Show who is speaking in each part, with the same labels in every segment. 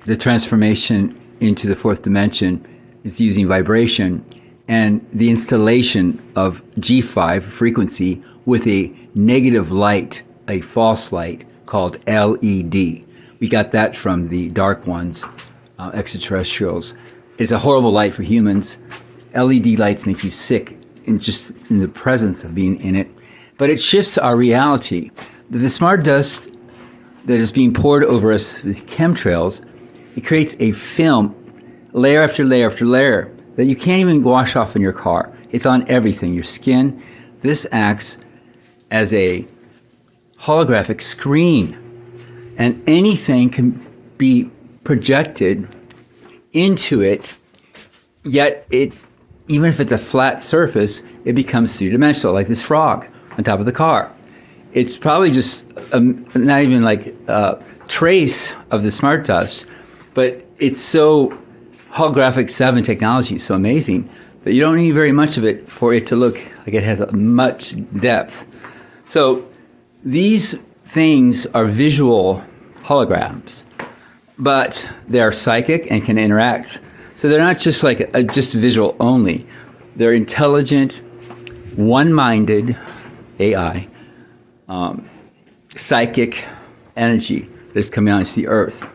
Speaker 1: the transformation into the fourth dimension is using vibration and the installation of G5 frequency with a negative light, a false light called LED. We got that from the dark ones, extraterrestrials. It's a horrible light for humans. LED lights make you sick in the presence of being in it. But it shifts our reality. The smart dust that is being poured over us with chemtrails, it creates a film, layer after layer after layer, that you can't even wash off in your car. It's on everything, your skin. This acts as a holographic screen, and anything can be projected into it, yet even if it's a flat surface, it becomes three-dimensional, like this frog on top of the car. It's probably just not even like a trace of the smart dust, but it's so holographic 7 technology is so amazing that you don't need very much of it for it to look like it has much depth. So these things are visual holograms, but they're psychic and can interact. So they're not just like just visual only. They're intelligent, one-minded AI, psychic energy that's coming onto the earth.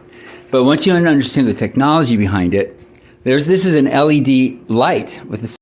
Speaker 1: But once you understand the technology behind it, this is an LED light with a